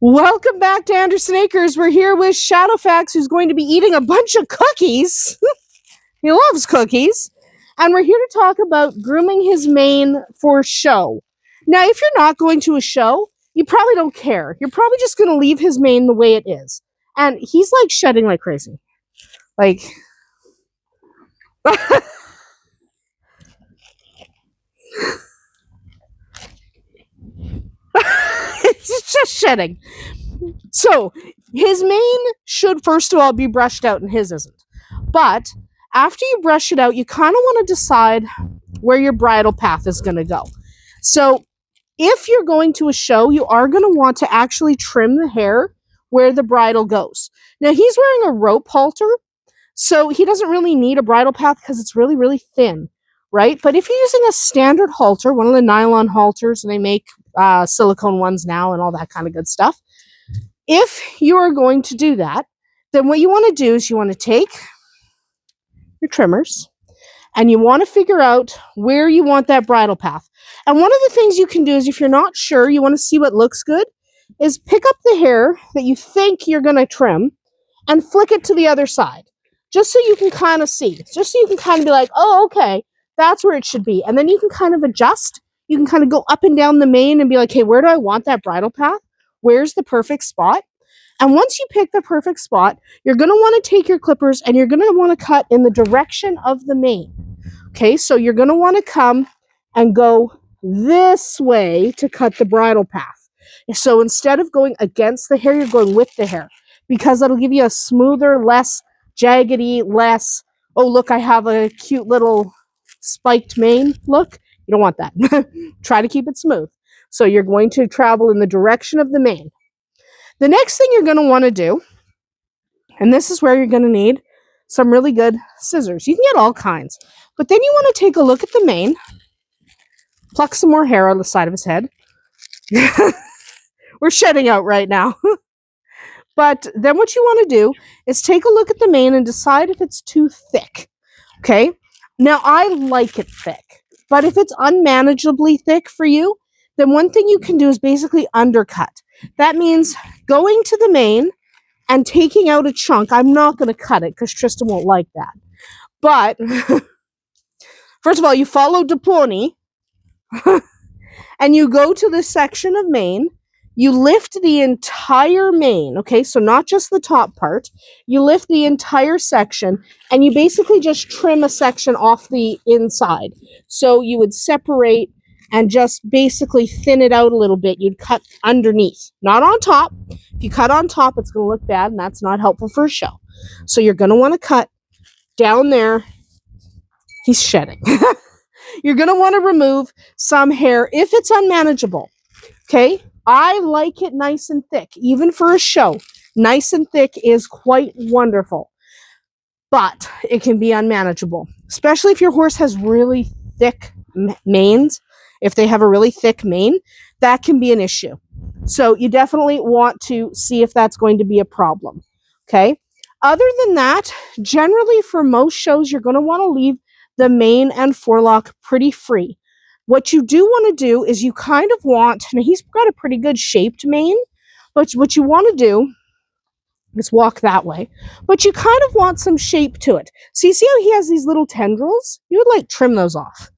Welcome back to Andersen Acres. We're here with Shadowfax, who's going to be eating a bunch of cookies. He loves cookies. And we're here to talk about grooming his mane for show. Now, if you're not going to a show, you probably don't care. You're probably just going to leave his mane the way it is. And he's like shedding like crazy. Like... It's just shedding. So, his mane should, first of all, be brushed out, and his isn't. But after you brush it out, you kind of want to decide where your bridle path is going to go. So, if you're going to a show, you are going to want to actually trim the hair where the bridle goes. Now, he's wearing a rope halter, so he doesn't really need a bridle path because it's really, really thin, right? But if you're using a standard halter, one of the nylon halters, and they make silicone ones now and all that kind of good stuff, if you are going to do that, then what you want to do is you want to take your trimmers and you want to figure out where you want that bridle path. And one of the things you can do is, if you're not sure, you want to see what looks good, is pick up the hair that you think you're going to trim and flick it to the other side, just so you can kind of see, just so you can kind of be like, oh, okay, that's where it should be. And then you can kind of adjust. You can kind of go up and down the mane and be like, hey, where do I want that bridle path? Where's the perfect spot? And once you pick the perfect spot, you're going to want to take your clippers and you're going to want to cut in the direction of the mane. Okay, so you're going to want to come and go this way to cut the bridle path. So instead of going against the hair, you're going with the hair, because that'll give you a smoother, less jaggedy, less, oh, look, I have a cute little spiked mane look. You don't want that. Try to keep it smooth. So you're going to travel in the direction of the mane. The next thing you're going to want to do, and this is where you're going to need some really good scissors. You can get all kinds. But then you want to take a look at the mane, pluck some more hair on the side of his head. We're shedding out right now. But then what you want to do is take a look at the mane and decide if it's too thick. Okay? Now, I like it thick. But if it's unmanageably thick for you, then one thing you can do is basically undercut. That means going to the mane and taking out a chunk. I'm not going to cut it because Tristan won't like that. But, first of all, you follow the pony and you go to the section of mane. You lift the entire mane, okay? So not just the top part. You lift the entire section and you basically just trim a section off the inside. So you would separate and just basically thin it out a little bit. You'd cut underneath, not on top. If you cut on top, it's going to look bad, and that's not helpful for a show. So you're going to want to cut down there. He's shedding. You're going to want to remove some hair if it's unmanageable, okay? I like it nice and thick, even for a show. Nice and thick is quite wonderful, but it can be unmanageable, especially if your horse has really thick manes. If they have a really thick mane, that can be an issue. So you definitely want to see if that's going to be a problem, okay? Other than that, generally for most shows, you're going to want to leave the mane and forelock pretty free. What you do want to do is you kind of want, now he's got a pretty good shaped mane, but what you want to do is walk that way. But you kind of want some shape to it. So you see how he has these little tendrils? You would like trim those off.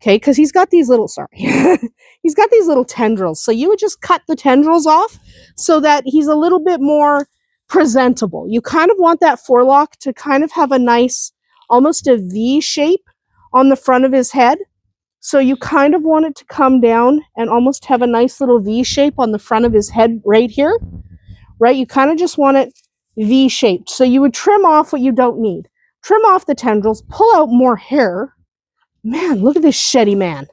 Okay, because he's got these little, he's got these little tendrils. So you would just cut the tendrils off so that he's a little bit more presentable. You kind of want that forelock to kind of have a nice, almost a V shape on the front of his head. So you kind of want it to come down and almost have a nice little V shape on the front of his head right here, right? You kind of just want it V shaped. So you would trim off what you don't need. Trim off the tendrils, pull out more hair. Man, look at this sheddy man.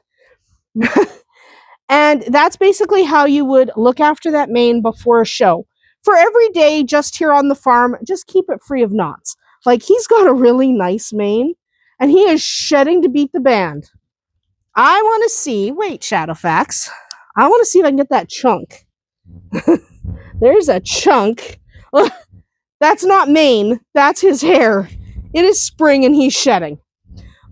And that's basically how you would look after that mane before a show. For every day, just here on the farm, just keep it free of knots. Like, he's got a really nice mane, and he is shedding to beat the band. I want to see, wait, Shadowfax, I want to see if I can get that chunk. There's a chunk. That's not mane, that's his hair. It is spring and he's shedding.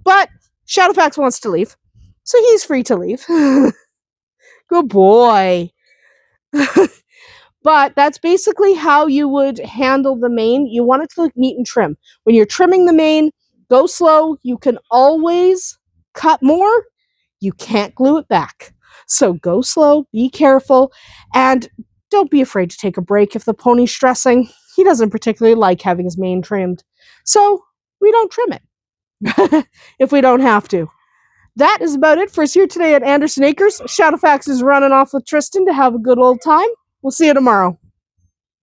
But Shadowfax wants to leave, so he's free to leave. Good boy. But that's basically how you would handle the mane. You want it to look neat and trim. When you're trimming the mane, go slow. You can always cut more. You can't glue it back. So go slow, be careful, and don't be afraid to take a break if the pony's stressing. He doesn't particularly like having his mane trimmed. So we don't trim it if we don't have to. That is about it for us here today at Andersen Acres. Shadowfax is running off with Tristan to have a good old time. We'll see you tomorrow.